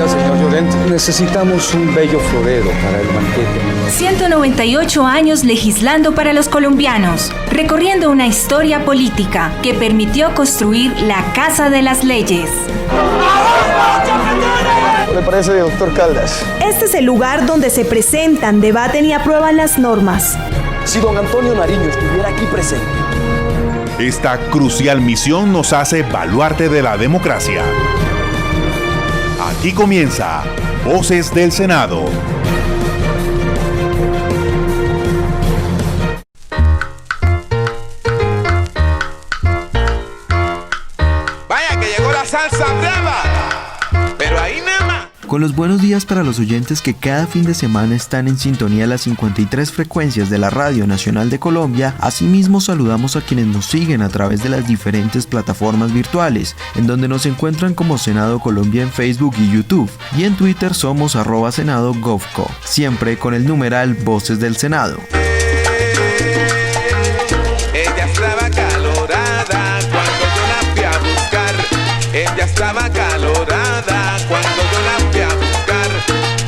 Señor Llorente, necesitamos un bello florero para el banquete. 198 años legislando para los colombianos, recorriendo una historia política que permitió construir la Casa de las Leyes. ¿Qué le parece, doctor Caldas? Este es el lugar donde se presentan, debaten y aprueban las normas. Si don Antonio Nariño estuviera aquí presente. Esta crucial misión nos hace baluarte de la democracia. Aquí comienza Voces del Senado. Vaya que llegó la salsa brava, pero ahí nada más. Con los buenos días para los oyentes que cada fin de semana están en sintonía de las 53 frecuencias de la Radio Nacional de Colombia, asimismo saludamos a quienes nos siguen a través de las diferentes plataformas virtuales, en donde nos encuentran como Senado Colombia en Facebook y YouTube, y en Twitter somos @SenadoGovco, siempre con el numeral Voces del Senado. Ella estaba calorada cuando yo la fui a buscar. Ella estaba calorada cuando yo la fui a buscar.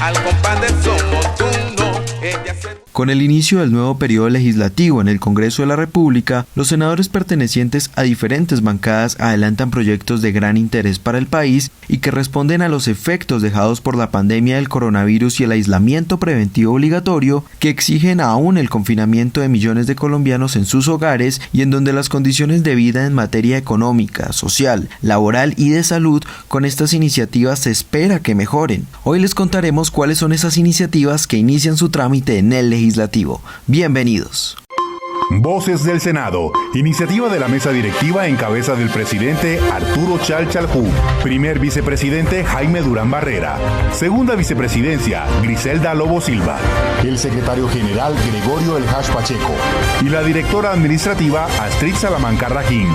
Al compás del son montuno, ella se... Con el inicio del nuevo periodo legislativo en el Congreso de la República, los senadores pertenecientes a diferentes bancadas adelantan proyectos de gran interés para el país y que responden a los efectos dejados por la pandemia del coronavirus y el aislamiento preventivo obligatorio que exigen aún el confinamiento de millones de colombianos en sus hogares y en donde las condiciones de vida en materia económica, social, laboral y de salud con estas iniciativas se espera que mejoren. Hoy les contaremos cuáles son esas iniciativas que inician su trámite en el legislativo. Bienvenidos. Voces del Senado, iniciativa de la mesa directiva en cabeza del presidente Arturo Chalchaljú, primer vicepresidente Jaime Durán Barrera, segunda vicepresidencia Griselda Lobo Silva, el secretario general Gregorio El Hash Pacheco y la directora administrativa Astrid Salamanca Rajín.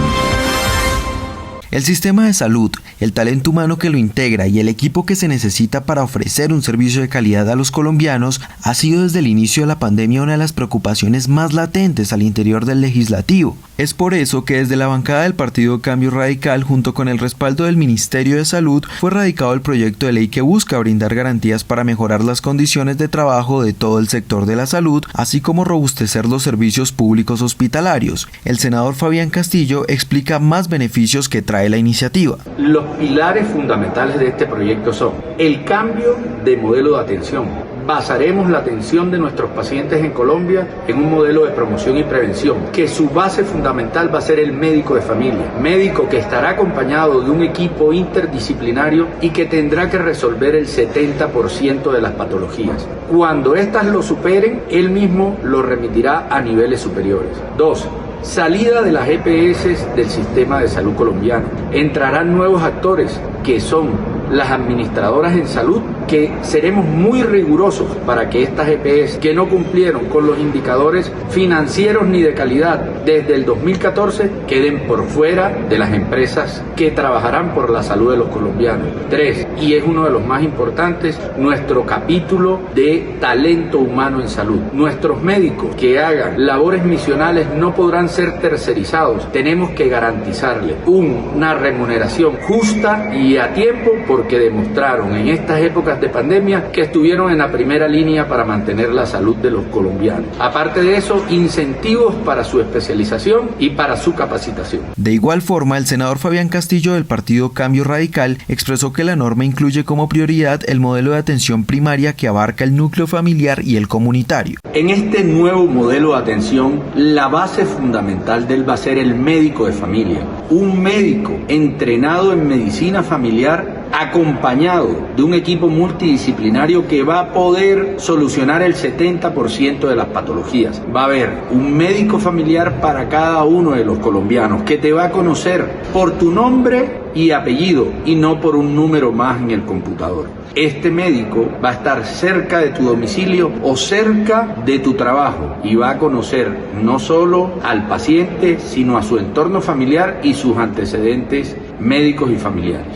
El sistema de salud, el talento humano que lo integra y el equipo que se necesita para ofrecer un servicio de calidad a los colombianos ha sido desde el inicio de la pandemia una de las preocupaciones más latentes al interior del legislativo. Es por eso que desde la bancada del Partido Cambio Radical, junto con el respaldo del Ministerio de Salud, fue radicado el proyecto de ley que busca brindar garantías para mejorar las condiciones de trabajo de todo el sector de la salud, así como robustecer los servicios públicos hospitalarios. El senador Fabián Castillo explica más beneficios que trae la iniciativa. Los pilares fundamentales de este proyecto son el cambio de modelo de atención. Basaremos la atención de nuestros pacientes en Colombia en un modelo de promoción y prevención, que su base fundamental va a ser el médico de familia, médico que estará acompañado de un equipo interdisciplinario y que tendrá que resolver el 70% de las patologías. Cuando éstas lo superen, él mismo lo remitirá a niveles superiores. 2. Salida de las EPS del sistema de salud colombiano. Entrarán nuevos actores que son las administradoras en salud, que seremos muy rigurosos para que estas EPS que no cumplieron con los indicadores financieros ni de calidad desde el 2014 queden por fuera de las empresas que trabajarán por la salud de los colombianos. 3, y es uno de los más importantes, nuestro capítulo de talento humano en salud. Nuestros médicos que hagan labores misionales no podrán ser tercerizados. Tenemos que garantizarles una remuneración justa y a tiempo, porque demostraron en estas épocas de pandemia que estuvieron en la primera línea para mantener la salud de los colombianos. Aparte de eso, incentivos para su especialización y para su capacitación. De igual forma, el senador Fabián Castillo del Partido Cambio Radical expresó que la norma incluye como prioridad el modelo de atención primaria que abarca el núcleo familiar y el comunitario. En este nuevo modelo de atención, la base fundamental de él va a ser el médico de familia. Un médico entrenado en medicina familiar acompañado de un equipo multidisciplinario que va a poder solucionar el 70% de las patologías. Va a haber un médico familiar para cada uno de los colombianos que te va a conocer por tu nombre y apellido y no por un número más en el computador. Este médico va a estar cerca de tu domicilio o cerca de tu trabajo y va a conocer no solo al paciente, sino a su entorno familiar y sus antecedentes médicos y familiares.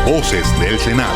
Voces del Senado.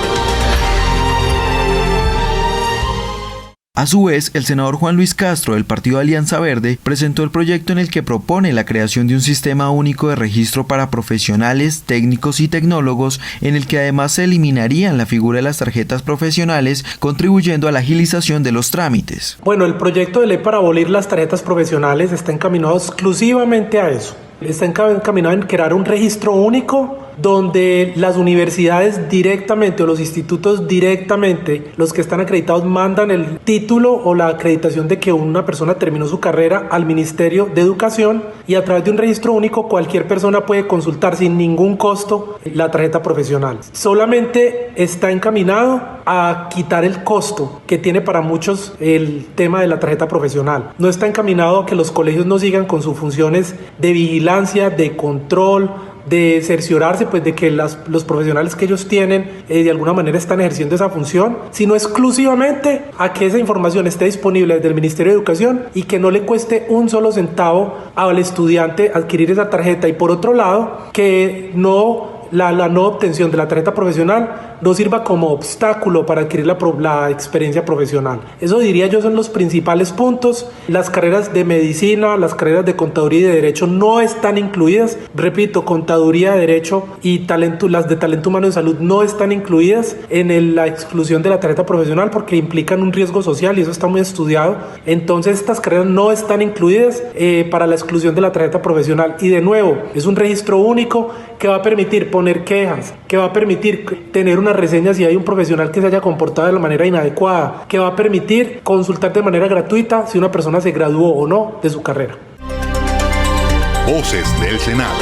A su vez, el senador Juan Luis Castro del partido Alianza Verde presentó el proyecto en el que propone la creación de un sistema único de registro para profesionales, técnicos y tecnólogos, en el que además se eliminarían la figura de las tarjetas profesionales, contribuyendo a la agilización de los trámites. Bueno, el proyecto de ley para abolir las tarjetas profesionales está encaminado exclusivamente a eso. Está encaminado en crear un registro único donde las universidades directamente o los institutos directamente, los que están acreditados, mandan el título o la acreditación de que una persona terminó su carrera al Ministerio de Educación, y a través de un registro único cualquier persona puede consultar sin ningún costo la tarjeta profesional. Solamente está encaminado a quitar el costo que tiene para muchos el tema de la tarjeta profesional. No está encaminado a que los colegios no sigan con sus funciones de vigilancia, de control, de cerciorarse pues de que los profesionales que ellos tienen de alguna manera están ejerciendo esa función, sino exclusivamente a que esa información esté disponible desde el Ministerio de Educación y que no le cueste un solo centavo al estudiante adquirir esa tarjeta, y por otro lado que la no obtención de la tarjeta profesional no sirva como obstáculo para adquirir la experiencia profesional. Eso, diría yo, son los principales puntos. Las carreras de medicina, las carreras de contaduría y de derecho no están incluidas. Repito, contaduría, derecho y las de talento humano y salud no están incluidas en la exclusión de la tarjeta profesional porque implican un riesgo social y eso está muy estudiado. Entonces estas carreras no están incluidas para la exclusión de la tarjeta profesional. Y de nuevo, es un registro único que va a permitir poner quejas, que va a permitir tener una reseña si hay un profesional que se haya comportado de la manera inadecuada, que va a permitir consultar de manera gratuita si una persona se graduó o no de su carrera. Voces del Senado.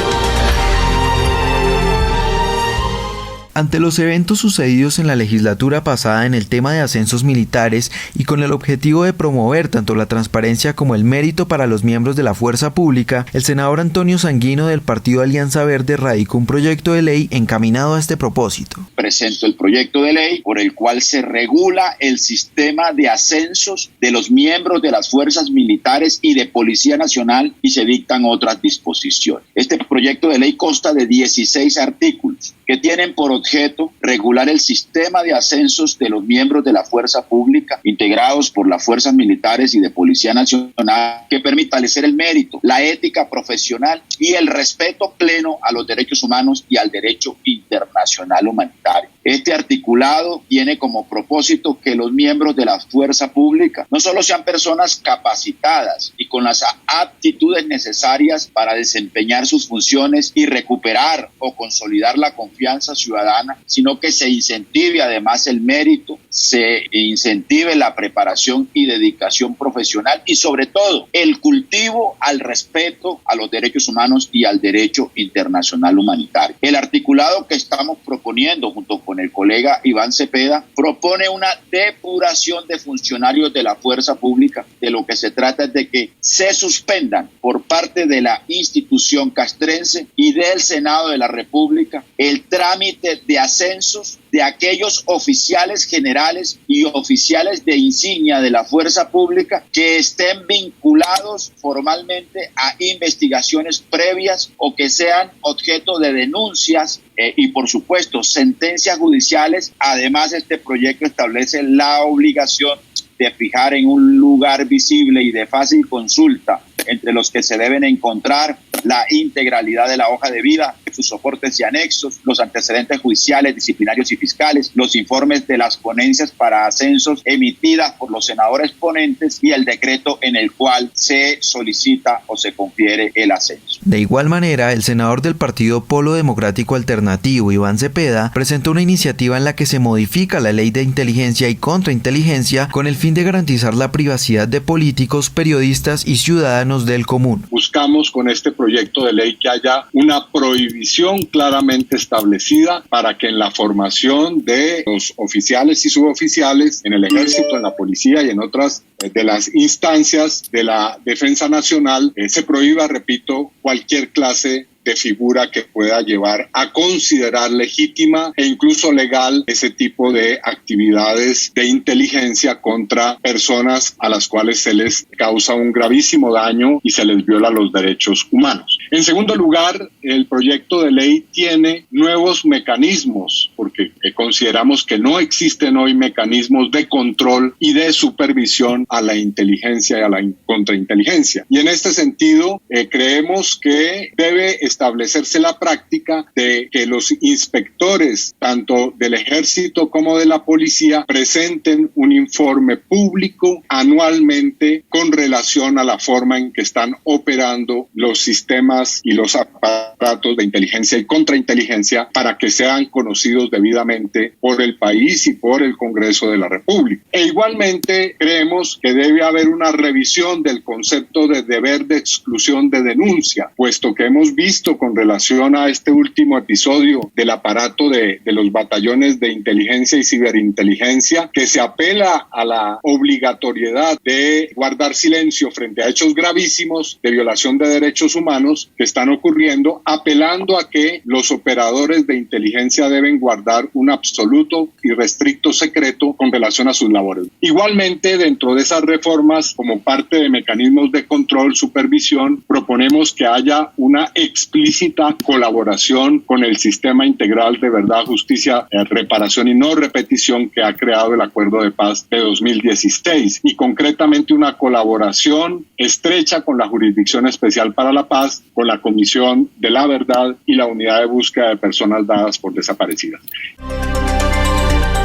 Ante los eventos sucedidos en la legislatura pasada en el tema de ascensos militares y con el objetivo de promover tanto la transparencia como el mérito para los miembros de la fuerza pública, el senador Antonio Sanguino del partido Alianza Verde radicó un proyecto de ley encaminado a este propósito. Presento el proyecto de ley por el cual se regula el sistema de ascensos de los miembros de las fuerzas militares y de Policía Nacional y se dictan otras disposiciones. Este proyecto de ley consta de 16 artículos que tienen por objeto regular el sistema de ascensos de los miembros de la fuerza pública integrados por las fuerzas militares y de Policía Nacional, que permita establecer el mérito, la ética profesional y el respeto pleno a los derechos humanos y al derecho internacional humanitario. Este articulado tiene como propósito que los miembros de la fuerza pública no solo sean personas capacitadas y con las aptitudes necesarias para desempeñar sus funciones y recuperar o consolidar la confianza ciudadana, sino que se incentive además el mérito, se incentive la preparación y dedicación profesional y sobre todo el cultivo al respeto a los derechos humanos y al derecho internacional humanitario. El articulado que estamos proponiendo junto con el colega Iván Cepeda propone una depuración de funcionarios de la fuerza pública. De lo que se trata es de que se suspendan por parte de la institución castrense y del Senado de la República el trámite de ascensos de aquellos oficiales generales y oficiales de insignia de la fuerza pública que estén vinculados formalmente a investigaciones previas o que sean objeto de denuncias y por supuesto sentencias judiciales. Además, este proyecto establece la obligación de fijar en un lugar visible y de fácil consulta entre los que se deben encontrar la integralidad de la hoja de vida, sus soportes y anexos, los antecedentes judiciales, disciplinarios y fiscales, los informes de las ponencias para ascensos emitidas por los senadores ponentes y el decreto en el cual se solicita o se confiere el ascenso. De igual manera, el senador del Partido Polo Democrático Alternativo, Iván Cepeda, presentó una iniciativa en la que se modifica la ley de inteligencia y contrainteligencia con el fin de garantizar la privacidad de políticos, periodistas y ciudadanos del común. Buscamos con este proyecto de ley que haya una prohibición claramente establecida para que en la formación de los oficiales y suboficiales en el ejército, en la policía y en otras de las instancias de la defensa nacional se prohíba, repito, cualquier clase de figura que pueda llevar a considerar legítima e incluso legal ese tipo de actividades de inteligencia contra personas a las cuales se les causa un gravísimo daño y se les viola los derechos humanos. En segundo lugar, el proyecto de ley tiene nuevos mecanismos, porque consideramos que no existen hoy mecanismos de control y de supervisión a la inteligencia y a la contrainteligencia. Y en este sentido, creemos que debe establecerse la práctica de que los inspectores, tanto del Ejército como de la Policía, presenten un informe público anualmente con relación a la forma en que están operando los sistemas y los aparatos de inteligencia y contrainteligencia para que sean conocidos debidamente por el país y por el Congreso de la República. E igualmente creemos que debe haber una revisión del concepto de deber de exclusión de denuncia, puesto que hemos visto con relación a este último episodio del aparato de los batallones de inteligencia y ciberinteligencia que se apela a la obligatoriedad de guardar silencio frente a hechos gravísimos de violación de derechos humanos que están ocurriendo, apelando a que los operadores de inteligencia deben guardar un absoluto y restricto secreto con relación a sus labores. Igualmente, dentro de esas reformas, como parte de mecanismos de control, supervisión, proponemos que haya una explícita colaboración con el sistema integral de verdad, justicia, reparación y no repetición que ha creado el Acuerdo de Paz de 2016 y concretamente una colaboración estrecha con la Jurisdicción Especial para la Paz, con la Comisión de la Verdad y la Unidad de Búsqueda de Personas Dadas por Desaparecidas.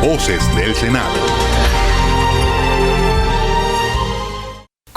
Voces del Senado.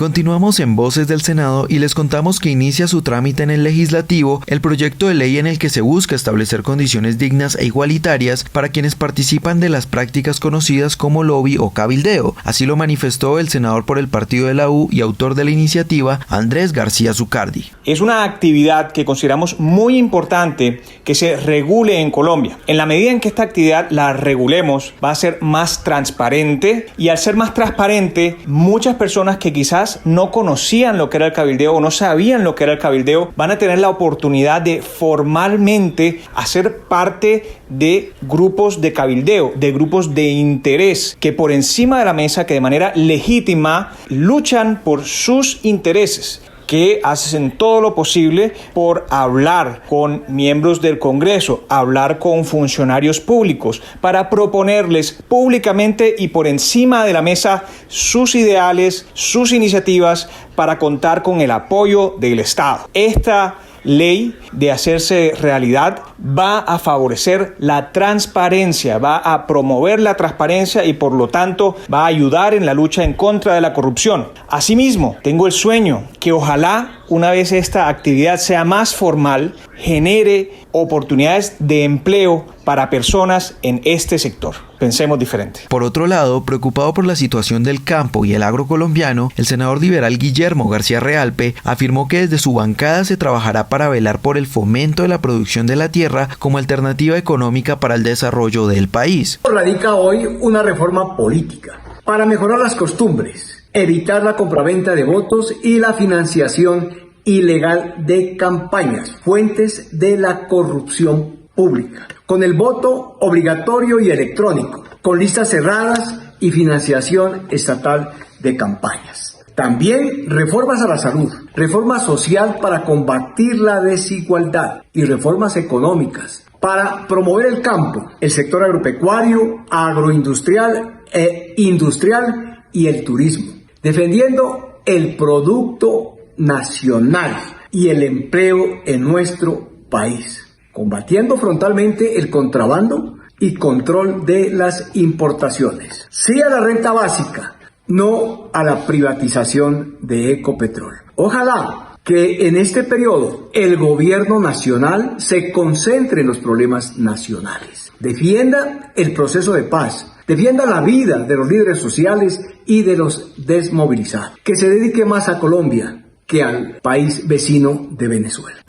Continuamos en Voces del Senado y les contamos que inicia su trámite en el Legislativo el proyecto de ley en el que se busca establecer condiciones dignas e igualitarias para quienes participan de las prácticas conocidas como lobby o cabildeo. Así lo manifestó el senador por el partido de la U y autor de la iniciativa, Andrés García Zucardi. Es una actividad que consideramos muy importante que se regule en Colombia. En la medida en que esta actividad la regulemos, va a ser más transparente y al ser más transparente, muchas personas que quizás no conocían lo que era el cabildeo o no sabían lo que era el cabildeo, van a tener la oportunidad de formalmente hacer parte de grupos de cabildeo, de grupos de interés, que por encima de la mesa, que de manera legítima luchan por sus intereses, que hacen todo lo posible por hablar con miembros del Congreso, hablar con funcionarios públicos, para proponerles públicamente y por encima de la mesa sus ideales, sus iniciativas, para contar con el apoyo del Estado. Esta ley, de hacerse realidad, va a favorecer la transparencia, va a promover la transparencia y por lo tanto va a ayudar en la lucha en contra de la corrupción. Asimismo, tengo el sueño que ojalá una vez esta actividad sea más formal, genere oportunidades de empleo para personas en este sector. Pensemos diferente. Por otro lado, preocupado por la situación del campo y el agro colombiano, el senador liberal Guillermo García Realpe afirmó que desde su bancada se trabajará para velar por el fomento de la producción de la tierra como alternativa económica para el desarrollo del país. Radica hoy una reforma política para mejorar las costumbres, evitar la compraventa de votos y la financiación ilegal de campañas, fuentes de la corrupción pública, con el voto obligatorio y electrónico, con listas cerradas y financiación estatal de campañas. También reformas a la salud, reforma social para combatir la desigualdad y reformas económicas para promover el campo, el sector agropecuario, agroindustrial e industrial y el turismo, defendiendo el producto nacional y el empleo en nuestro país, combatiendo frontalmente el contrabando y control de las importaciones. Sí a la renta básica, no a la privatización de Ecopetrol. Ojalá que en este periodo el gobierno nacional se concentre en los problemas nacionales, defienda el proceso de paz, defienda la vida de los líderes sociales y de los desmovilizados, que se dedique más a Colombia que al país vecino de Venezuela.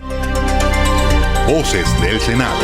Voces del Senado.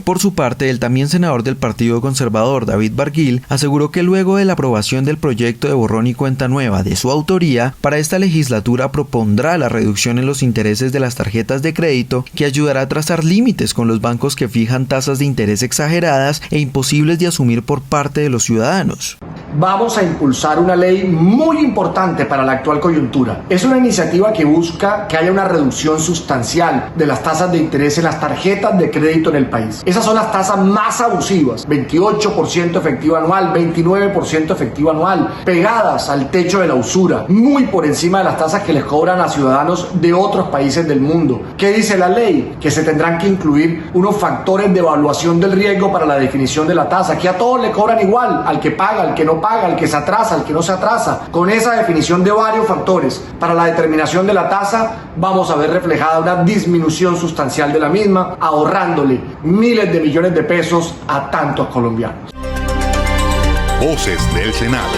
Por su parte, el también senador del Partido Conservador, David Barguil, aseguró que luego de la aprobación del proyecto de borrón y cuenta nueva de su autoría, para esta legislatura propondrá la reducción en los intereses de las tarjetas de crédito, que ayudará a trazar límites con los bancos que fijan tasas de interés exageradas e imposibles de asumir por parte de los ciudadanos. vamos a impulsar una ley muy importante para la actual coyuntura. Es una iniciativa que busca que haya una reducción sustancial de las tasas de interés en las tarjetas de crédito en el país. Esas son las tasas más abusivas, 28% efectivo anual, 29% efectivo anual, pegadas al techo de la usura, muy por encima de las tasas que les cobran a ciudadanos de otros países del mundo. ¿Qué dice la ley? Que se tendrán que incluir unos factores de evaluación del riesgo para la definición de la tasa, que a todos le cobran igual, al que paga, al que no paga, al que se atrasa, al que no se atrasa. Con esa definición de varios factores para la determinación de la tasa, vamos a ver reflejada una disminución sustancial de la misma, ahorrándole miles de millones de pesos a tantos colombianos. Voces del Senado.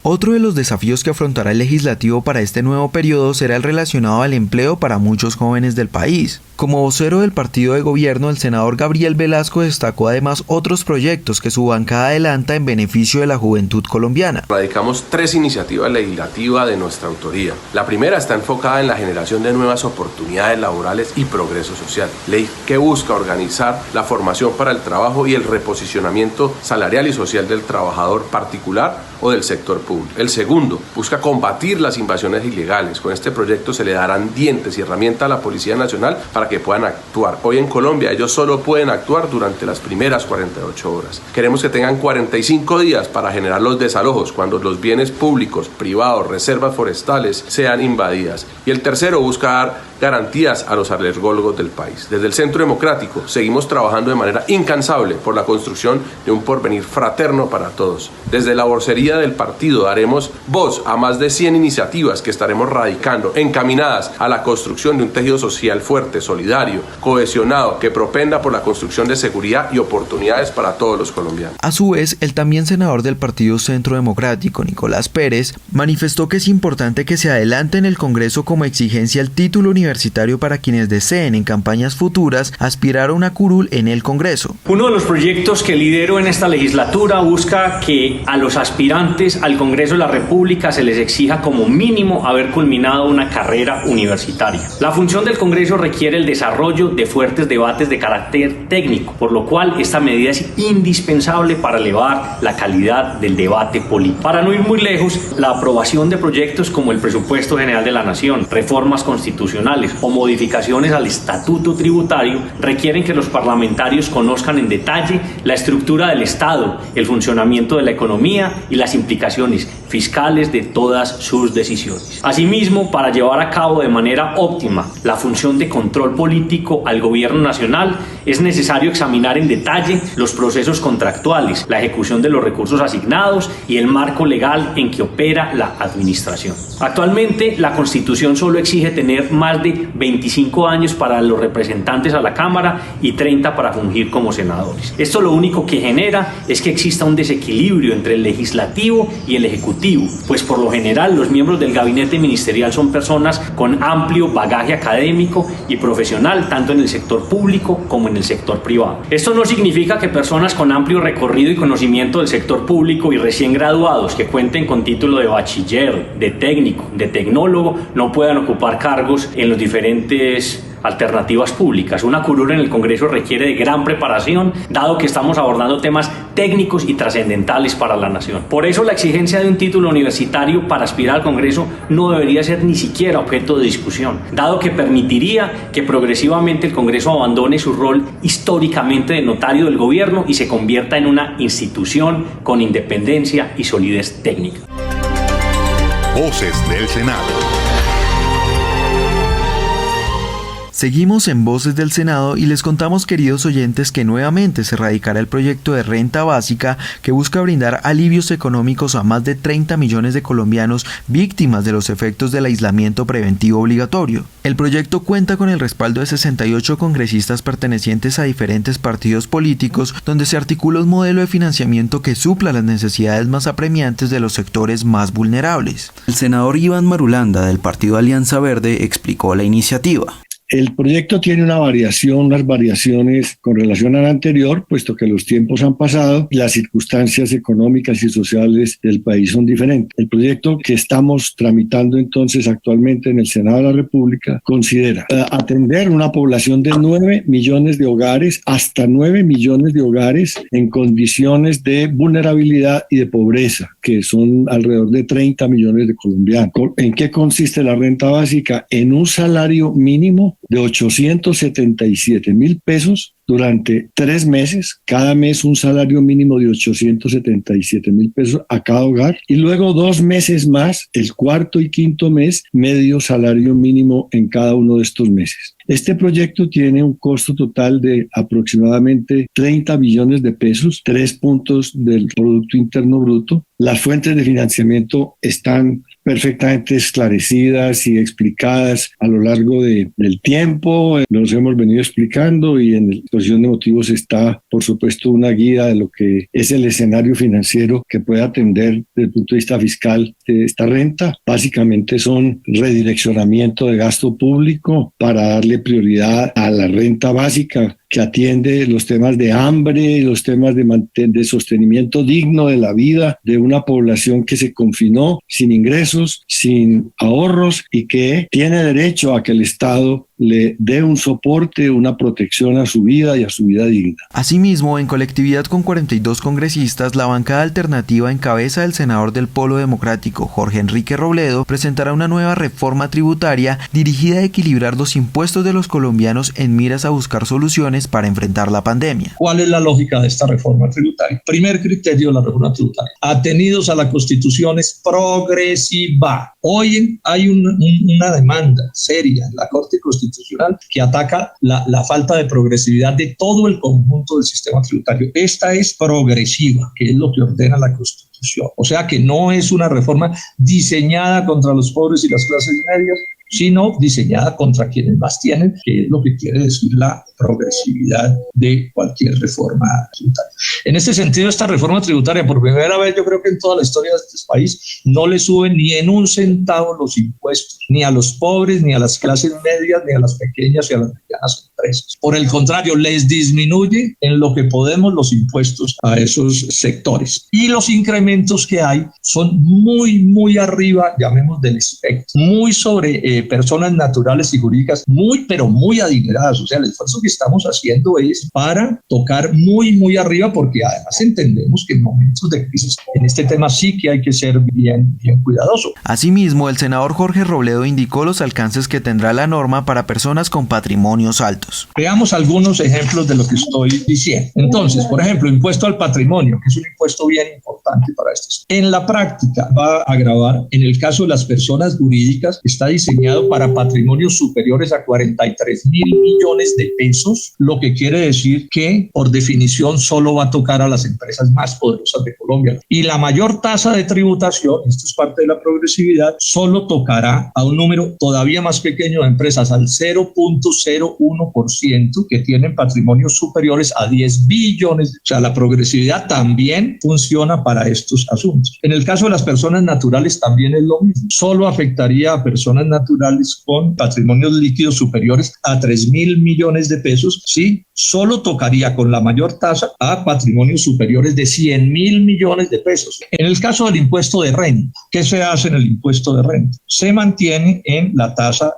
Otro de los desafíos que afrontará el legislativo para este nuevo periodo será el relacionado al empleo para muchos jóvenes del país. Como vocero del partido de gobierno, el senador Gabriel Velasco destacó además otros proyectos que su bancada adelanta en beneficio de la juventud colombiana. Radicamos 3 iniciativas legislativas de nuestra autoría. La primera está enfocada en la generación de nuevas oportunidades laborales y progreso social. Ley que busca organizar la formación para el trabajo y el reposicionamiento salarial y social del trabajador particular o del sector público. El segundo busca combatir las invasiones ilegales. Con este proyecto se le darán dientes y herramientas a la Policía Nacional para que puedan actuar. Hoy en Colombia ellos solo pueden actuar durante las primeras 48 horas. Queremos que tengan 45 días para generar los desalojos cuando los bienes públicos, privados, reservas forestales sean invadidas. Y el tercero busca dar garantías a los alergólogos del país. Desde el Centro Democrático seguimos trabajando de manera incansable por la construcción de un porvenir fraterno para todos. Desde la vocería del partido daremos voz a más de 100 iniciativas que estaremos radicando, encaminadas a la construcción de un tejido social fuerte, solidario, cohesionado, que propenda por la construcción de seguridad y oportunidades para todos los colombianos. A su vez, el también senador del Partido Centro Democrático, Nicolás Pérez, manifestó que es importante que se adelante en el Congreso como exigencia el título universitario para quienes deseen en campañas futuras aspirar a una curul en el Congreso. Uno de los proyectos que lidero en esta legislatura busca que a los aspirantes al Congreso de la República se les exija como mínimo haber culminado una carrera universitaria. La función del Congreso requiere el desarrollo de fuertes debates de carácter técnico, por lo cual esta medida es indispensable para elevar la calidad del debate político. Para no ir muy lejos, la aprobación de proyectos como el Presupuesto General de la Nación, reformas constitucionales o modificaciones al estatuto tributario requieren que los parlamentarios conozcan en detalle la estructura del Estado, el funcionamiento de la economía y las implicaciones fiscales de todas sus decisiones. Asimismo, para llevar a cabo de manera óptima la función de control político al gobierno nacional, es necesario examinar en detalle los procesos contractuales, la ejecución de los recursos asignados y el marco legal en que opera la administración. Actualmente, la Constitución solo exige tener más de 25 años para los representantes a la Cámara y 30 para fungir como senadores. Esto lo único que genera es que exista un desequilibrio entre el legislativo y el ejecutivo, pues por lo general los miembros del gabinete ministerial son personas con amplio bagaje académico y profesional, tanto en el sector público como en el sector privado. Esto no significa que personas con amplio recorrido y conocimiento del sector público y recién graduados que cuenten con título de bachiller, de técnico, de tecnólogo, no puedan ocupar cargos en los diferentes alternativas públicas. Una curul en el Congreso requiere de gran preparación, dado que estamos abordando temas técnicos y trascendentales para la nación. Por eso la exigencia de un título universitario para aspirar al Congreso no debería ser ni siquiera objeto de discusión, dado que permitiría que progresivamente el Congreso abandone su rol históricamente de notario del gobierno y se convierta en una institución con independencia y solidez técnica. Voces del Senado. Seguimos en Voces del Senado y les contamos, queridos oyentes, que nuevamente se radicará el proyecto de renta básica que busca brindar alivios económicos a más de 30 millones de colombianos víctimas de los efectos del aislamiento preventivo obligatorio. El proyecto cuenta con el respaldo de 68 congresistas pertenecientes a diferentes partidos políticos, donde se articula un modelo de financiamiento que supla las necesidades más apremiantes de los sectores más vulnerables. El senador Iván Marulanda, del partido Alianza Verde, explicó la iniciativa. El proyecto tiene unas variaciones con relación al anterior, puesto que los tiempos han pasado y las circunstancias económicas y sociales del país son diferentes. El proyecto que estamos tramitando entonces actualmente en el Senado de la República considera atender una población de 9 millones de hogares, hasta 9 millones de hogares en condiciones de vulnerabilidad y de pobreza, que son alrededor de 30 millones de colombianos. ¿En qué consiste la renta básica? En un salario mínimo de 877.000 pesos durante 3 meses, cada mes un salario mínimo de 877.000 pesos a cada hogar, y luego 2 meses más, el cuarto y quinto mes, medio salario mínimo en cada uno de estos meses. Este proyecto tiene un costo total de aproximadamente 30 billones de pesos, 3 puntos del Producto Interno Bruto. Las fuentes de financiamiento están perfectamente esclarecidas y explicadas a lo largo del tiempo. Nos hemos venido explicando y en la exposición de motivos está, por supuesto, una guía de lo que es el escenario financiero que puede atender desde el punto de vista fiscal de esta renta. Básicamente son redireccionamiento de gasto público para darle prioridad a la renta básica, que atiende los temas de hambre, los temas de sostenimiento digno de la vida de una población que se confinó sin ingresos, sin ahorros y que tiene derecho a que el Estado le dé un soporte, una protección a su vida y a su vida digna. Asimismo, en colectividad con 42 congresistas, la bancada alternativa en cabeza del senador del Polo Democrático, Jorge Enrique Robledo, presentará una nueva reforma tributaria dirigida a equilibrar los impuestos de los colombianos en miras a buscar soluciones para enfrentar la pandemia. ¿Cuál es la lógica de esta reforma tributaria? Primer criterio de la reforma tributaria: atenidos a la Constitución, es progresiva. Hoy hay una demanda seria en la Corte Constitucional que ataca la falta de progresividad de todo el conjunto del sistema tributario. Esta es progresiva, que es lo que ordena la Constitución. O sea que no es una reforma diseñada contra los pobres y las clases medias, sino diseñada contra quienes más tienen, que es lo que quiere decir la progresividad de cualquier reforma tributaria. En este sentido, esta reforma tributaria, por primera vez, yo creo que en toda la historia de este país, no le suben ni en un centavo los impuestos, ni a los pobres, ni a las clases medias, ni a las pequeñas y a las medianas empresas. Por el contrario, les disminuye en lo que podemos los impuestos a esos sectores. Y los incrementos que hay son muy, muy arriba, llamemos del espectro, muy sobre personas naturales y jurídicas, pero muy adineradas. O sea, el esfuerzo que estamos haciendo es para tocar muy, muy arriba, porque además entendemos que en momentos de crisis, en este tema sí que hay que ser bien cuidadoso. Asimismo, el senador Jorge Robledo indicó los alcances que tendrá la norma para personas con patrimonios altos. Veamos algunos ejemplos de lo que estoy diciendo. Entonces, por ejemplo, impuesto al patrimonio, que es un impuesto bien importante para estos. En la práctica va a agravar, en el caso de las personas jurídicas, está diseñado para patrimonios superiores a 43.000 millones de pesos, lo que quiere decir que, por definición, solo va a tocar a las empresas más poderosas de Colombia. Y la mayor tasa de tributación, esto es parte de la progresividad, solo tocará a un número todavía más pequeño de empresas, al 0.01%, que tienen patrimonios superiores a 10 billones. O sea, la progresividad también funciona para estos asuntos. En el caso de las personas naturales también es lo mismo. Solo afectaría a personas naturales con patrimonios líquidos superiores a 3.000 millones de pesos, sí, solo tocaría con la mayor tasa a patrimonios superiores de 100.000 millones de pesos. En el caso del impuesto de renta, ¿qué se hace en el impuesto de renta? Se mantiene en la tasa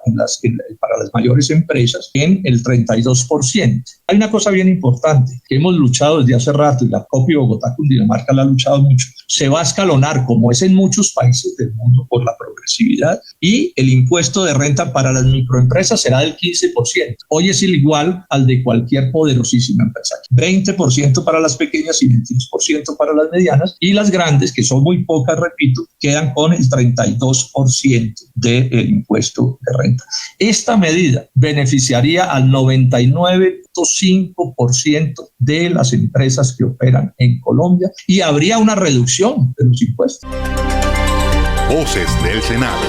para las mayores empresas en el 32%. Hay una cosa bien importante que hemos luchado desde hace rato, y la COP y Bogotá, Cundinamarca, la ha luchado mucho. Se va a escalonar, como es en muchos países del mundo, por la progresividad, y el impuesto de renta para las microempresas será del 15%. Hoy es igual al de cualquier poderosísima empresa. 20% para las pequeñas y 22% para las medianas, y las grandes, que son muy pocas, repito, quedan con el 32% del impuesto de renta. Esta medida beneficiaría al 99.5% de las empresas que operan en Colombia, y habría una reducción de los impuestos. Voces del Senado.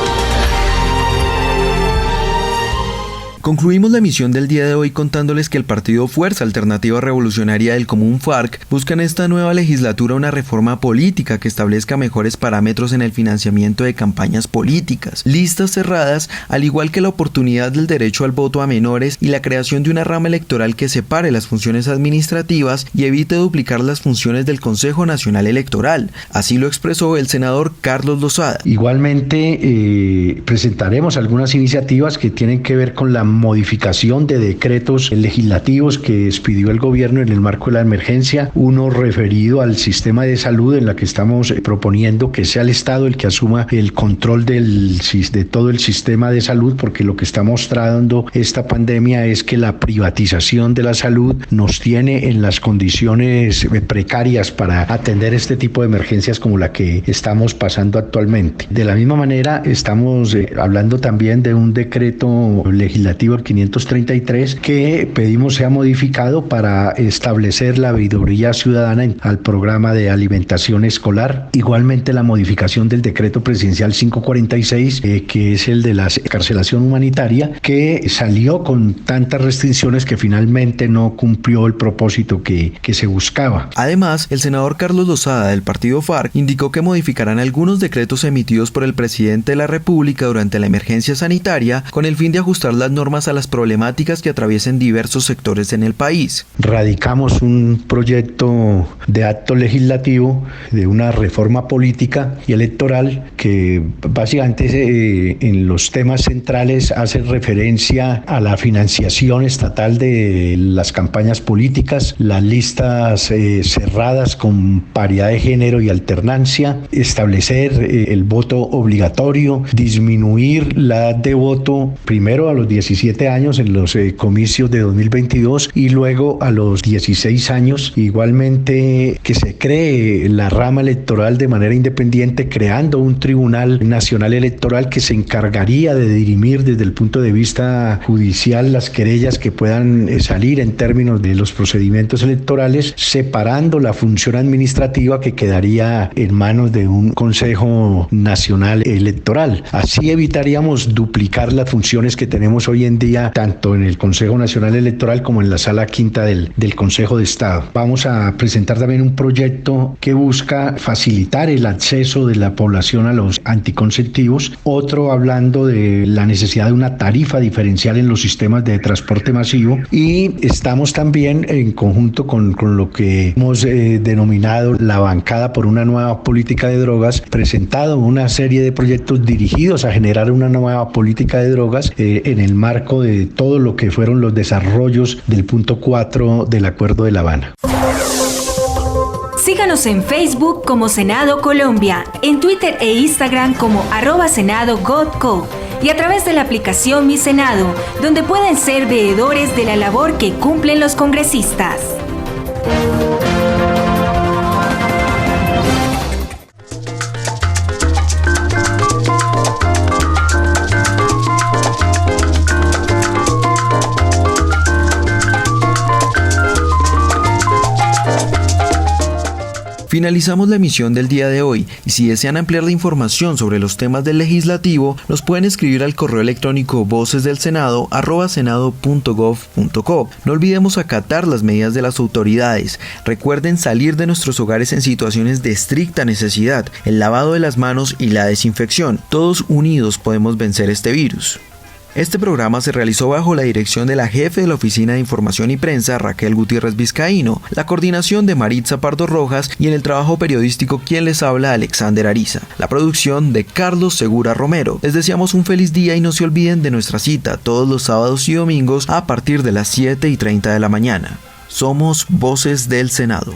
Concluimos la emisión del día de hoy contándoles que el partido Fuerza Alternativa Revolucionaria del Común FARC busca en esta nueva legislatura una reforma política que establezca mejores parámetros en el financiamiento de campañas políticas, listas cerradas, al igual que la oportunidad del derecho al voto a menores y la creación de una rama electoral que separe las funciones administrativas y evite duplicar las funciones del Consejo Nacional Electoral. Así lo expresó el senador Carlos Lozada. Igualmente presentaremos algunas iniciativas que tienen que ver con la modificación de decretos legislativos que expidió el gobierno en el marco de la emergencia, uno referido al sistema de salud en la que estamos proponiendo que sea el Estado el que asuma el control de todo el sistema de salud, porque lo que está mostrando esta pandemia es que la privatización de la salud nos tiene en las condiciones precarias para atender este tipo de emergencias como la que estamos pasando actualmente. De la misma manera estamos hablando también de un decreto legislativo, el 533, que pedimos sea modificado para establecer la veeduría ciudadana al programa de alimentación escolar. Igualmente la modificación del decreto presidencial 546, que es el de la excarcelación humanitaria, que salió con tantas restricciones que finalmente no cumplió el propósito que se buscaba. Además, el senador Carlos Lozada del partido FARC indicó que modificarán algunos decretos emitidos por el presidente de la República durante la emergencia sanitaria con el fin de ajustar las normas a las problemáticas que atraviesen diversos sectores en el país. Radicamos un proyecto de acto legislativo de una reforma política y electoral que básicamente en los temas centrales hace referencia a la financiación estatal de las campañas políticas, las listas cerradas con paridad de género y alternancia, establecer el voto obligatorio, disminuir la edad de voto primero a los 17 años en los comicios de 2022 y luego a los 16 años. Igualmente que se cree la rama electoral de manera independiente, creando un Tribunal Nacional Electoral que se encargaría de dirimir desde el punto de vista judicial las querellas que puedan salir en términos de los procedimientos electorales, separando la función administrativa que quedaría en manos de un Consejo Nacional Electoral. Así evitaríamos duplicar las funciones que tenemos hoy en día, tanto en el Consejo Nacional Electoral como en la Sala Quinta del Consejo de Estado. Vamos a presentar también un proyecto que busca facilitar el acceso de la población a los anticonceptivos, otro hablando de la necesidad de una tarifa diferencial en los sistemas de transporte masivo, y estamos también en conjunto con lo que hemos denominado la bancada por una nueva política de drogas, presentado una serie de proyectos dirigidos a generar una nueva política de drogas en el marco de todo lo que fueron los desarrollos del punto 4 del Acuerdo de La Habana. Síganos en Facebook como Senado Colombia, en Twitter e Instagram como @SenadoGodCo y a través de la aplicación Mi Senado, donde pueden ser veedores de la labor que cumplen los congresistas. Finalizamos la emisión del día de hoy y si desean ampliar la información sobre los temas del legislativo, nos pueden escribir al correo electrónico vocesdelsenado@senado.gov.co. No olvidemos acatar las medidas de las autoridades. Recuerden salir de nuestros hogares en situaciones de estricta necesidad, el lavado de las manos y la desinfección. Todos unidos podemos vencer este virus. Este programa se realizó bajo la dirección de la jefe de la Oficina de Información y Prensa, Raquel Gutiérrez Vizcaíno, la coordinación de Maritza Pardo Rojas y en el trabajo periodístico quien les habla, Alexander Ariza. La producción de Carlos Segura Romero. Les deseamos un feliz día y no se olviden de nuestra cita todos los sábados y domingos a partir de las 7:30 de la mañana. Somos Voces del Senado.